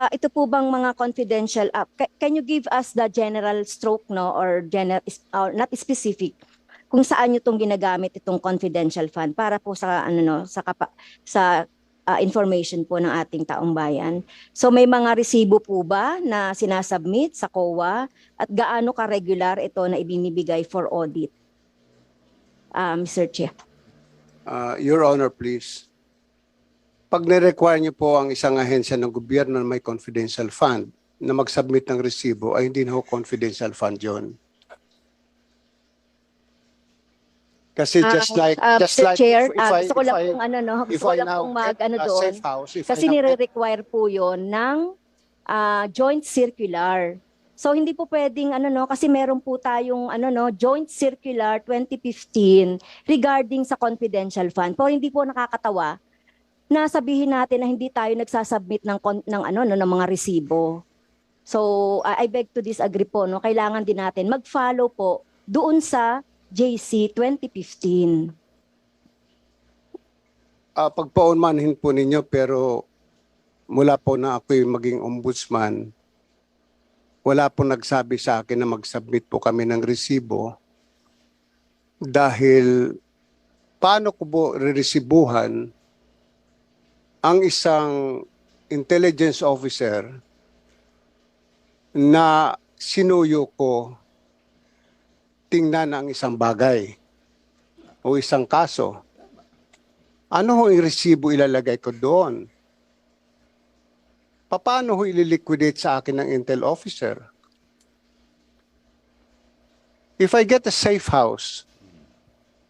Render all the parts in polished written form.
ito po bang mga confidential, can you give us the general stroke, no, or not specific, kung saan nyo itong ginagamit itong confidential fund para po sa ano no sa information po ng ating taong bayan. So may mga resibo po ba na sinasubmit sa COA at gaano ka-regular ito na ibinibigay for audit? Mr. Chair. Your Honor, please. Pag nire-require niyo po ang isang ahensya ng gobyerno na may confidential fund na mag-submit ng resibo, ay hindi na ho confidential fund yun. Kasi just Mr. like Chair, if I- gusto ko if lang I- pong ano no, if gusto ko I lang now pong get mag-ano a doon. safe house, if Kasi I now get- nire-require po 'yon ng joint circular. So hindi po pwedeng ano no, kasi meron po tayong ano no, joint circular 2015 regarding sa confidential fund. Pero hindi po nakakatawa na sabihin natin na hindi tayo nagsasubmit ng ano no, ng mga resibo. So I beg to disagree po no. Kailangan din natin mag-follow po doon sa JC 2015. pagpaunmanhin po ninyo, pero mula po na ako'y maging ombudsman, wala po nagsabi sa akin na mag-submit po kami ng resibo dahil paano ko po reresibuhan ang isang intelligence officer na sinuyo ko tingnan ang isang bagay o isang kaso. Ano ho yung resibo ilalagay ko doon? Paano ho ililiquidate sa akin ng intel officer? If I get a safe house,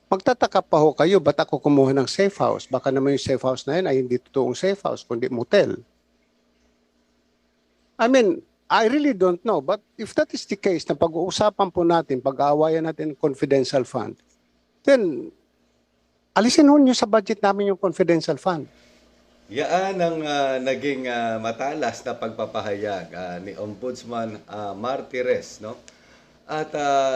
magtataka pa ho kayo, ba't ako kumuha ng safe house? Baka naman yung safe house na yun ay hindi totoong safe house, kundi motel. I mean, I really don't know. But if that is the case, na pag-uusapan po natin, pag-aawayan natin confidential fund, then alisin ho nyo sa budget namin yung confidential fund. Yan ang naging matalas na pagpapahayag ni Ombudsman Martires, no? At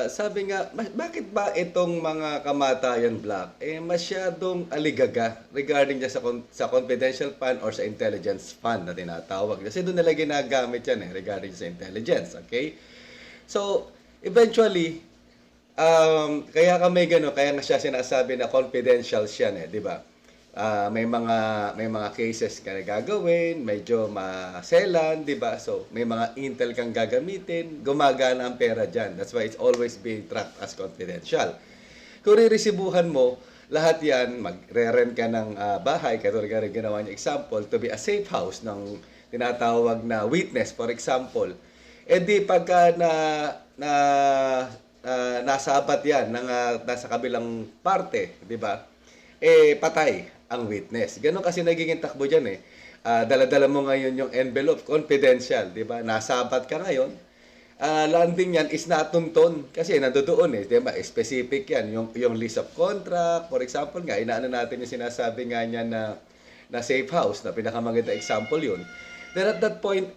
sabi nga, bakit ba itong mga kamatayan black masyadong aligaga regarding sa confidential fund or sa intelligence fund na tinatawag? Kasi doon nila ginagamit yan regarding sa intelligence, okay? So, eventually, kaya kami gano'n, kaya nga siya sinasabi na confidential siya, di ba? May mga cases ka na gagawin, medyo maselan, 'di ba? So, may mga intel kang gagamitin, gumagana ang pera diyan. That's why it's always being tracked as confidential. Kung riresibuhan mo, lahat 'yan, magre-rent ka ng bahay, katulad ng ginawa niya example, to be a safe house ng tinatawag na witness, for example. Di pagka nasabat 'yan ng nasa kabilang parte, 'di ba? Patay ang witness. Ganon kasi nagiging takbo dyan dala-dala mo ngayon yung envelope, confidential, di ba? Nasabat ka ngayon, landing yan is natunton kasi nandoon di ba? Specific yan, yung list of contract, for example nga, inaano natin yung sinasabi nga niya na safe house, na pinakamaganda example yun. Then at that point,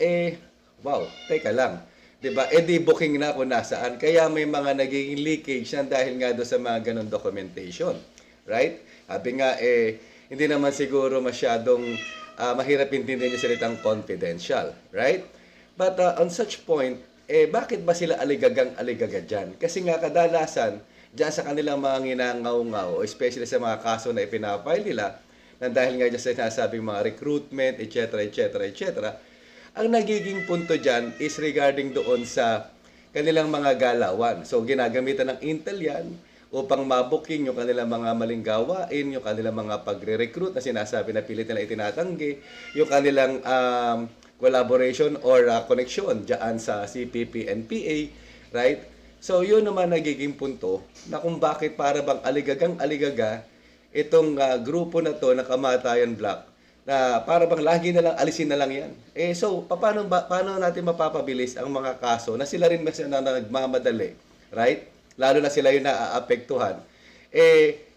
wow, teka lang. Diba? Di booking na kung nasaan. Kaya may mga nagiging leakage yan dahil nga doon sa mga ganun documentation. Right? Sabi nga, hindi naman siguro masyadong mahirap intindihin yung salitang confidential. Right? But on such point, bakit ba sila aligagang-aligaga dyan? Kasi nga kadalasan, dyan sa kanilang mga nginangaw-ngaw, especially sa mga kaso na ipinafile nila, na dahil nga dyan sa sinasabing mga recruitment, etc., etc., etc., ang nagiging punto dyan is regarding doon sa kanilang mga galawan. So, ginagamitan ng intel yan upang mabuking yung kanilang mga maling gawain, yung kanilang mga pagre-recruit na sinasabi na pilit nila itinatanggi, yung kanilang collaboration or connection dyan sa CPP and PA, right? So, yun naman nagiging punto na kung bakit para bang aligagang-aligaga itong grupo na to na Kamatayan Black na para bang lagi na lang, alisin na lang yan. So, paano natin mapapabilis ang mga kaso na sila rin na nagmamadali, right? Lalo na sila yung naaapektuhan.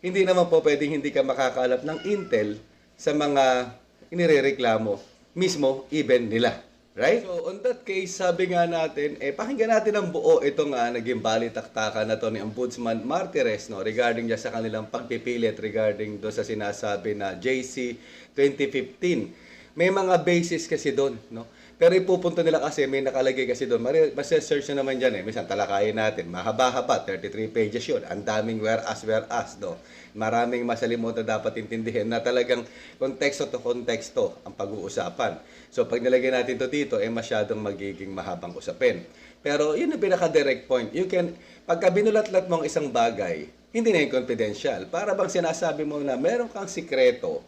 Hindi naman po pwedeng hindi ka makakalap ng intel sa mga inirereklamo mismo, even nila. Right? So, on that case, sabi nga natin, pakinggan natin ang buo itong naging balitaktakan na to ni Ombudsman Martires, no, regarding niya sa kanilang pagpipilit regarding do sa sinasabi na JC 2015. may mga basis kasi doon, no? Pero ipupunto nila kasi, may nakalagay kasi doon. Mas-search na naman dyan eh. Minsan talakayin natin. Mahaba-haba, 33 pages yun. Ang daming whereas, no? Maraming masalimutan dapat intindihin na talagang konteksto to konteksto ang pag-uusapan. So pag nilagay natin to dito, masyadong magiging mahabang usapin. Pero yun ang pinaka-direct point. Pagka binulat-lat mo ang isang bagay, hindi na yung confidential. Para bang sinasabi mo na meron kang sikreto,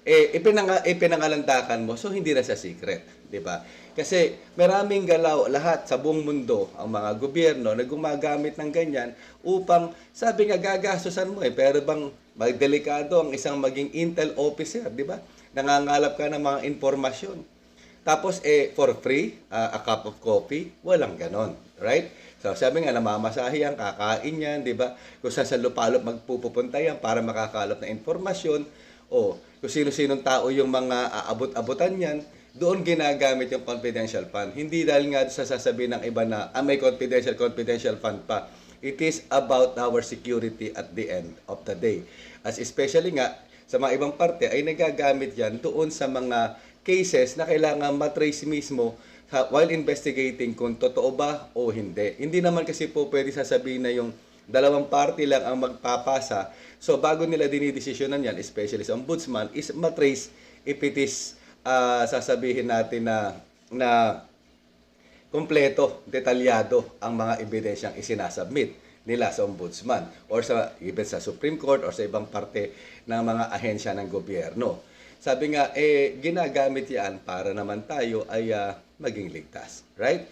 ipinangalandakan mo, so hindi na siya secret, di ba? Kasi maraming galaw, lahat sa buong mundo, ang mga gobyerno na gumagamit ng ganyan upang, sabi nga, gagastusan mo pero bang delikado ang isang maging intel officer, di ba? Nangangalap ka ng mga informasyon. Tapos, for free, a cup of coffee, walang ganon, right? So, sabi nga, namamasahe yan, kakain yan, di ba? Kung saan sa lupalop magpupunta yan para makakalap na informasyon, o kung sino-sinong tao yung mga aabot-abutan yan, doon ginagamit yung confidential fund. Hindi dahil nga sa sasabihin ng iba na may confidential fund pa. It is about our security at the end of the day. As especially nga, sa mga ibang parte ay nagagamit yan doon sa mga cases na kailangan matrace mismo while investigating kung totoo ba o hindi. Hindi naman kasi po pwede sasabihin na yung dalawang party lang ang magpapasa. So, bago nila dinidesisyonan yan, especially sa ombudsman, is matrace if it is, sasabihin natin na kompleto, detalyado ang mga ebidensyang isinasubmit nila sa ombudsman or even sa Supreme Court or sa ibang parte ng mga ahensya ng gobyerno. Sabi nga, ginagamit yan para naman tayo ay maging ligtas. Right?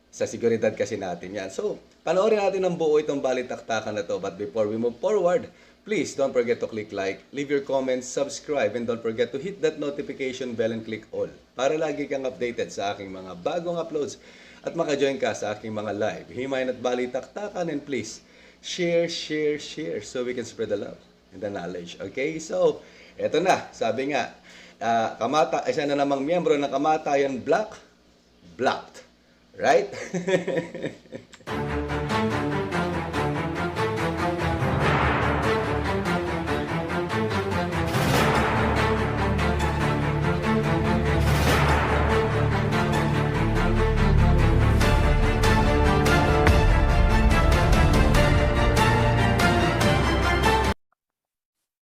Sa seguridad kasi natin yan. So, panoorin natin ng buo itong balitaktakan na to. But before we move forward, please don't forget to click like, leave your comments, subscribe, and don't forget to hit that notification bell and click all para lagi kang updated sa aking mga bagong uploads at maka-join ka sa aking mga live. Himayin at balitaktakan, and please, share so we can spread the love and the knowledge. Okay? So, eto na. Sabi nga, isa na namang miyembro ng Kamatayan blocked. Right?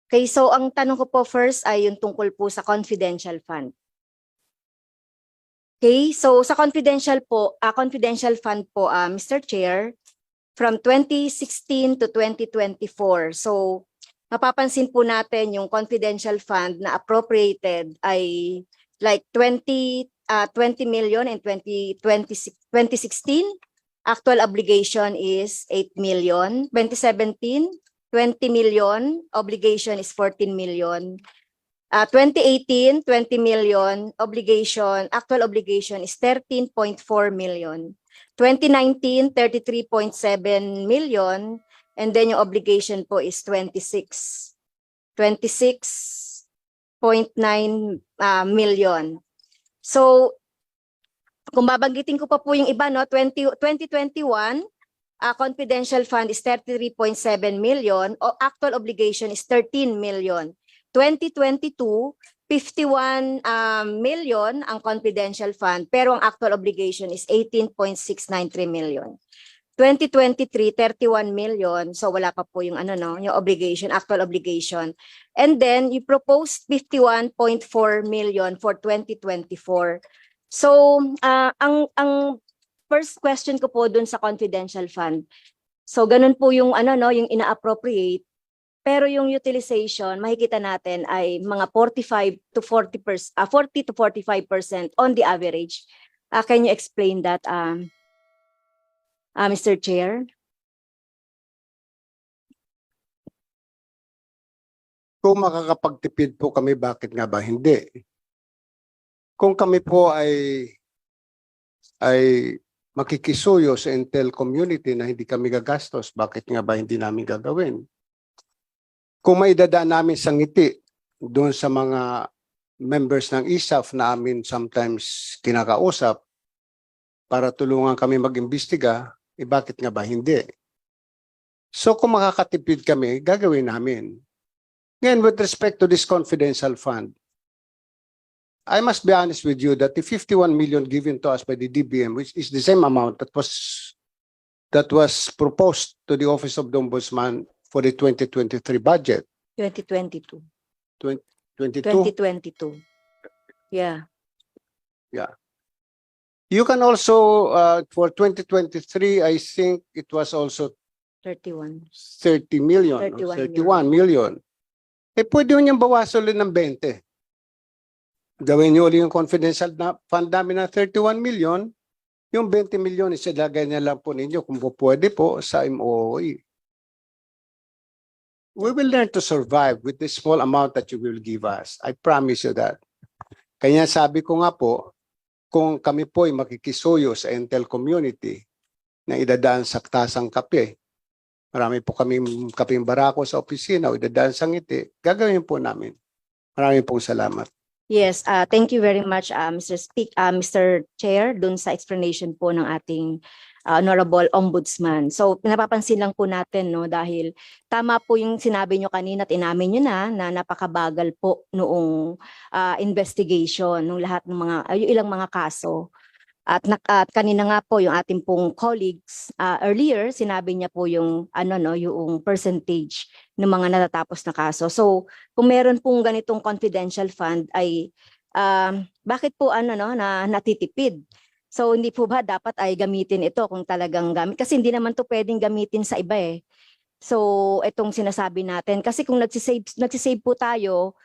Okay, so ang tanong ko po first ay yung tungkol po sa confidential fund. Okay, so sa confidential fund po, Mr. Chair, from 2016 to 2024. So, mapapansin po natin yung confidential fund na appropriated ay like 20 million in 2016. Actual obligation is 8 million. 2017, 20 million. Obligation is 14 million. 2018, 20 million, actual obligation is 13.4 million. 2019, 33.7 million, and then yung obligation po is 26.9 million. So, kung babanggitin ko pa po yung iba, no, 2021, confidential fund is 33.7 million, o actual obligation is 13 million. 2022, 51 million ang confidential fund, pero ang actual obligation is 18.693 million. 2023, 31 million, so wala pa po yung yung obligation, actual obligation. And then you proposed 51.4 million for 2024. So, ang first question ko po dun sa confidential fund. So, ganun po yung yung ina-appropriate. Pero yung utilization, makikita natin ay mga 40 to 45% on the average. Can you explain that, Mr. Chair? Kung makakapagtipid po kami, bakit nga ba hindi? Kung kami po ay makikisuyo sa Intel community na hindi kami gagastos, bakit nga ba hindi namin gagawin? Kung may dadaan namin sa ngiti doon sa mga members ng ISAF na amin sometimes kinakausap para tulungan kami mag-imbestiga, bakit nga ba hindi? So kung makakatipid kami, gagawin namin. Ngayon, with respect to this confidential fund, I must be honest with you that the 51 million given to us by the DBM, which is the same amount that was proposed to the Office of the Ombudsman for the 2023 budget, 2022. 22. 2022. Yeah. You can also, for 2023, I think it was also 31. 30 million, 31 31 million. Eh, pwede nyo niyang bawasan ulit ng 20. Gawin nyo ulit yung confidential na fund namin na 31 million, yung 20 million isilagay na lang po ninyo kung po pwede po sa MOOE. We will learn to survive with the small amount that you will give us. I promise you that. Kaya sabi ko nga po, kung kami po ay makikisuyo sa Intel community na idadaan sa tasang kape, marami po kaming kapeng barako sa opisina o idadaan sa ngiti, gagawin po namin. Maraming pong salamat. Yes, thank you very much, Mr. Chair, dun sa explanation po ng ating Honorable Ombudsman. So, napapansin lang po natin, no, dahil tama po yung sinabi nyo kanina at inamin nyo na napakabagal po noong investigation, nung lahat ng mga, yung ilang mga kaso. At kanina nga po yung ating pong colleagues earlier, sinabi niya po yung yung percentage ng mga natatapos na kaso. So, kung meron pong ganitong confidential fund ay bakit po na natitipid? So, hindi po ba dapat ay gamitin ito kung talagang gamit? Kasi hindi naman to pwedeng gamitin sa iba eh. So, itong sinasabi natin kasi kung nagsisave po tayo,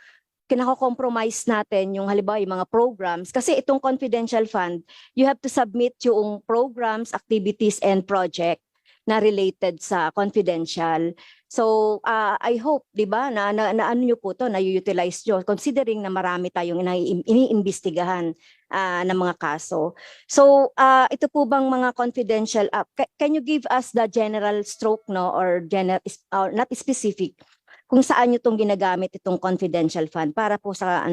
kinako-compromise natin yung halimbawa yung mga programs kasi itong confidential fund, you have to submit yung programs, activities and project na related sa confidential. So I hope, 'di ba, na ano niyo po to, na utilize niyo considering na marami tayong iniimbestigahan ng mga kaso. So ito po bang mga confidential can you give us the general stroke, no, or not specific kung saan nyo itong ginagamit itong confidential fund para po sa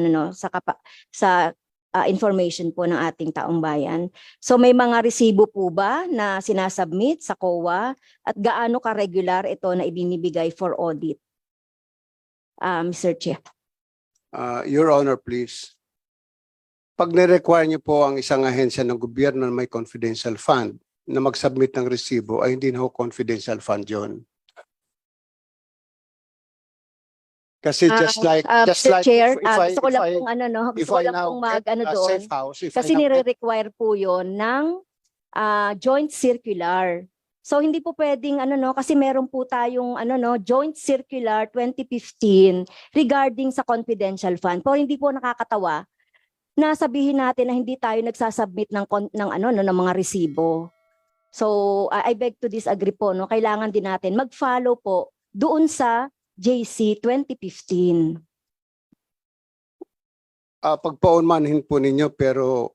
information po ng ating taong bayan. So may mga resibo po ba na sinasubmit sa COA at gaano ka-regular ito na ibinibigay for audit? Mr. Chair. Your Honor, please. Pag nirequire niyo po ang isang ahensya ng gobyerno na may confidential fund na mag-submit ng resibo, ay hindi na ho confidential fund yun. Kasi just like Mr. Chair, if I gusto ko lang pong gusto ko lang pong doon. safe house, Kasi nire-require po yon ng joint circular. So hindi po pwedeng kasi meron po tayong joint circular 2015 regarding sa confidential fund. Pero hindi po nakakatawa na sabihin natin na hindi tayo nagsasubmit ng mga resibo. So I beg to disagree po, no. Kailangan din natin mag-follow po doon sa JC 2015. Pagpaunmanhin po ninyo, pero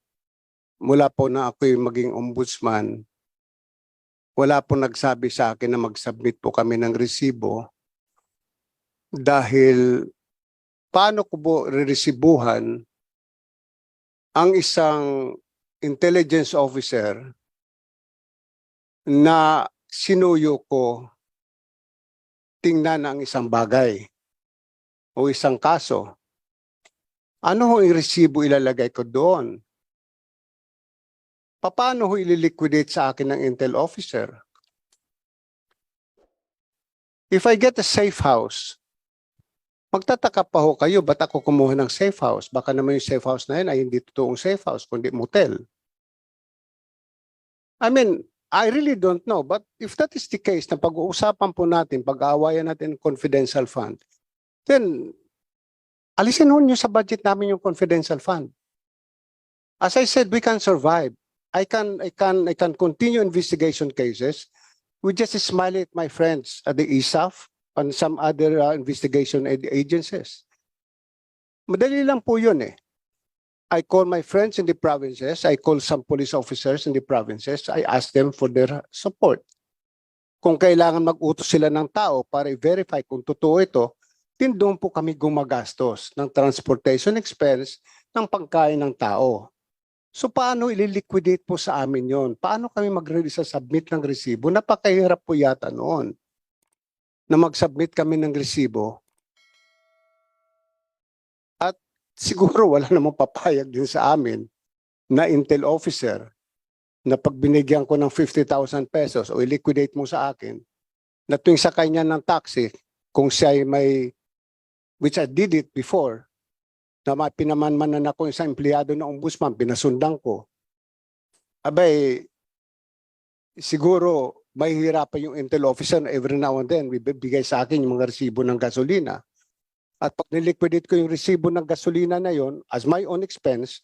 mula po na ako'y maging ombudsman, wala po nagsabi sa akin na mag-submit po kami ng resibo dahil paano ko po re-resibuhan ang isang intelligence officer na sinuyo ko tingnan ang isang bagay o isang kaso. Ano ho yung resibo ilalagay ko doon? Paano ho ililiquidate sa akin ng Intel officer? If I get a safe house, magtataka pa ho kayo, ba't ako kumuha ng safe house? Baka naman yung safe house na yun ay hindi totoong safe house, kundi motel. I mean, I really don't know, but if that is the case na pag-uusapan po natin, pag-aawayan natin confidential fund, then alisin ho nyo sa budget namin yung confidential fund. As I said, we can survive. I can continue investigation cases. We just smile at my friends at the ISAF and some other investigation agencies. Madali lang po yun eh. I call my friends in the provinces. I call some police officers in the provinces. I ask them for their support. Kung kailangan mag-utos sila ng tao para i-verify kung totoo ito, din doon po kami gumagastos ng transportation expense ng pagkain ng tao. So paano ililiquidate po sa amin yon? Paano kami mag-submit ng resibo? Napakahirap po yata noon na mag-submit kami ng resibo. At siguro wala namang papayag din sa amin na Intel officer na pag binigyan ko ng 50,000 pesos o i-liquidate mo sa akin, na tuwing sakay niya ng taxi, kung siya ay may, which I did it before, na pinamanmanan ako isang empleyado ng ombudsman, pinasundan ko, abay, siguro mahihirapan yung Intel officer na every now and then bibigay sa akin yung mga resibo ng gasolina. At pag niliquidate ko yung resibo ng gasolina na yon as my own expense,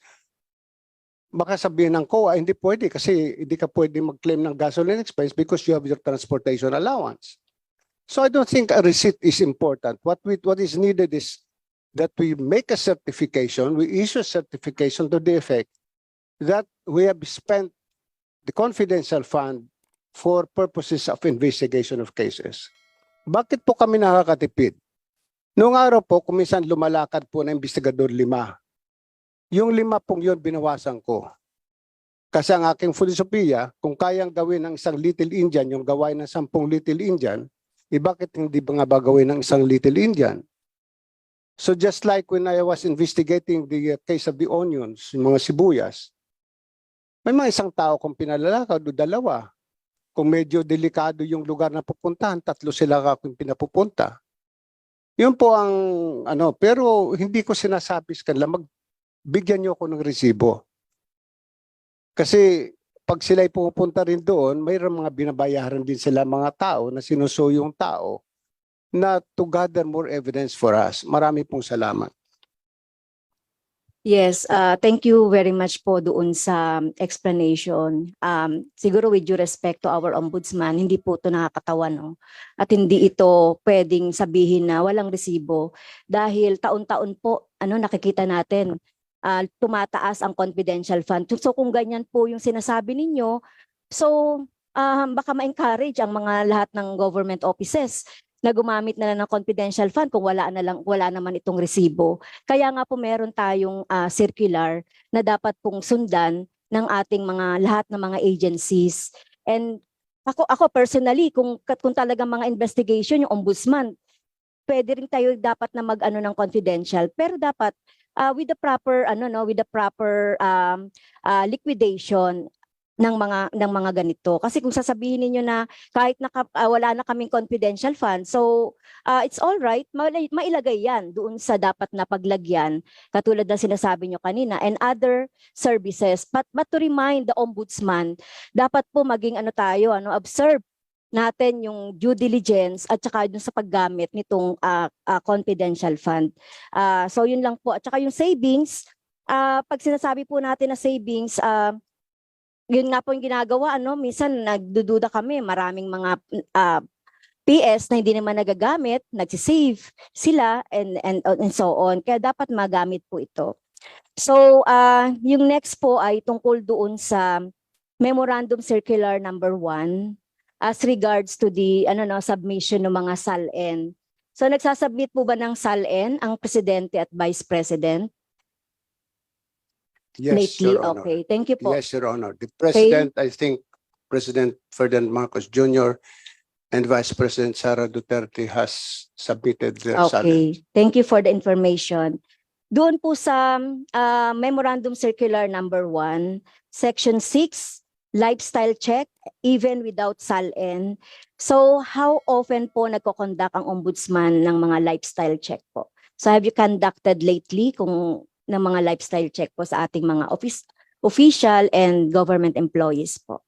baka sabihin ng COA, hindi pwede kasi hindi ka pwede mag-claim ng gasoline expense because you have your transportation allowance. So I don't think a receipt is important. What is needed is that we make a certification, we issue a certification to the effect that we have spent the confidential fund for purposes of investigation of cases. Bakit po kami nakakatipid? Noong araw po, kuminsan lumalakad po na investigador 5. Yung 5 pong yun, binawasan ko. Kasi ang aking filosofiya, kung kayang gawin ng isang Little Indian, yung gawain ng 10 Little Indian, bakit hindi ba nga ba gawin ng isang Little Indian? So just like when I was investigating the case of the onions, yung mga sibuyas, may mga isang tao kung pinalalakad o 2. Kung medyo delikado yung lugar na pupuntahan, 3 sila akong pinapupunta. Yun po ang pero hindi ko sinasabi sa kanila, magbigyan niyo ako ng resibo. Kasi pag sila'y pupunta rin doon, mayroong mga binabayaran din sila mga tao na sinuso yung tao na to gather more evidence for us. Marami pong salamat. Yes, thank you very much po doon sa explanation. Siguro with due respect to our ombudsman, hindi po ito nakakatawa, no? At hindi ito pwedeng sabihin na walang resibo dahil taon-taon po nakikita natin tumataas ang confidential fund. So kung ganyan po yung sinasabi ninyo, so baka ma-encourage ang mga lahat ng government offices na gumamit na lang ng confidential fund kung wala naman itong resibo. Kaya nga po meron tayong circular na dapat pong sundan ng ating lahat ng mga agencies. And ako personally, kung talagang mga investigation, yung ombudsman, pwede rin tayo dapat na mag-ano ng confidential, pero dapat with the proper liquidation ng mga ganito. Kasi kung sasabihin niyo na kahit wala na kaming confidential fund, so it's all right, mailagay yan doon sa dapat na paglagyan, katulad ng sinasabi niyo kanina, and other services. But to remind the ombudsman, dapat po maging observe natin yung due diligence at saka dun sa paggamit nitong confidential fund. So yun lang po. At saka yung savings, pag sinasabi po natin na savings, yun nga po yung ginagawa, minsan nagdududa kami, maraming mga PS na hindi naman nagagamit, nagsisave sila and so on. Kaya dapat magamit po ito. So yung next po ay tungkol doon sa Memorandum Circular number 1 as regards to the submission ng mga SALN. So nagsasubmit po ba ng SALN ang Presidente at Vice President? Yes, Lately, Your Honor. okay. Thank you po. Yes, Your Honor. The President, I think President Ferdinand Marcos Jr. and Vice President Sara Duterte has submitted their SALN. Okay. Thank you for the information. Doon po sa Memorandum Circular number 1, Section 6, lifestyle check, even without SALN. So, how often po nagko-conduct ang ombudsman ng mga lifestyle check po? So, have you conducted lately ng mga lifestyle check po sa ating mga official and government employees po?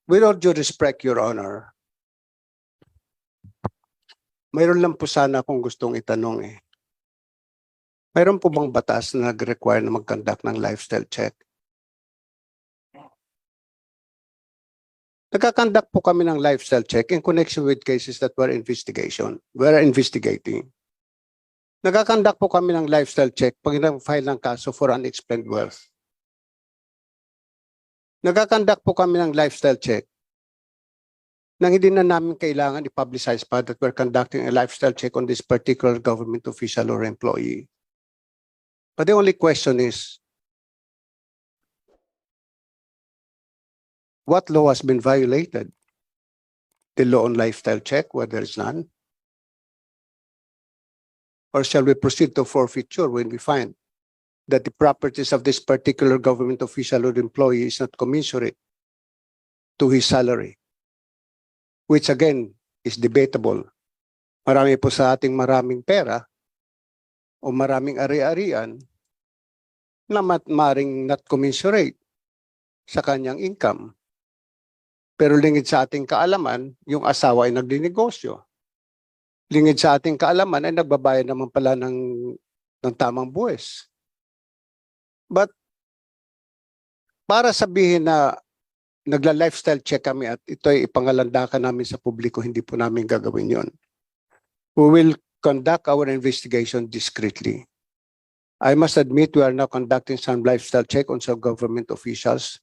With all due respect, Your Honor, mayroon lang po sana akong gustong itanong eh. Mayroon po bang batas na nag-require na mag-conduct ng lifestyle check? Nagkakandak po kami ng lifestyle check in connection with cases that we're investigating. Nagkakandak po kami ng lifestyle check pag nag-file ng kaso for unexplained wealth. Nagkakandak po kami ng lifestyle check nang hindi na namin kailangan i-publicize pa that we're conducting a lifestyle check on this particular government official or employee. But the only question is, what law has been violated? The law on lifestyle check, where there is none? Or shall we proceed to forfeiture when we find that the properties of this particular government official or employee is not commensurate to his salary? Which again is debatable. Marami po sa ating maraming pera o maraming ari-arian na maring not commensurate sa kanyang income. Pero lingid sa ating kaalaman, yung asawa ay nagdinegosyo. Lingid sa ating kaalaman ay nagbabayad naman pala ng tamang buwis. But para sabihin na nagla-lifestyle check kami at ito ay ipangalandakan namin sa publiko, hindi po namin gagawin yon. We will conduct our investigation discreetly. I must admit we are now conducting some lifestyle check on some government officials,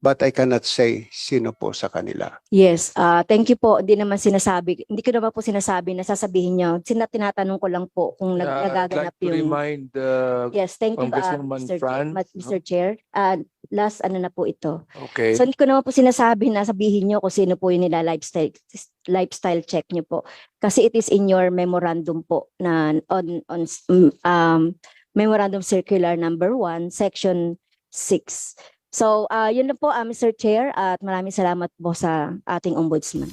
but I cannot say sino po sa kanila. Yes, thank you po. Hindi ko naman po sinasabi na sasabihin niyo. Tinatanong ko lang po kung I'd nagaganap like to yung... remind Yes, thank you, Congresswoman Fran, Mr. Chair. Last ano na po ito. okay. So hindi ko naman po sinasabi na sabihin niyo kung sino po yung nila lifestyle check niyo po. Kasi it is in your memorandum po na Memorandum Circular number 1, Section 6. So, yun na po, Mr. Chair, at maraming salamat po sa ating ombudsman.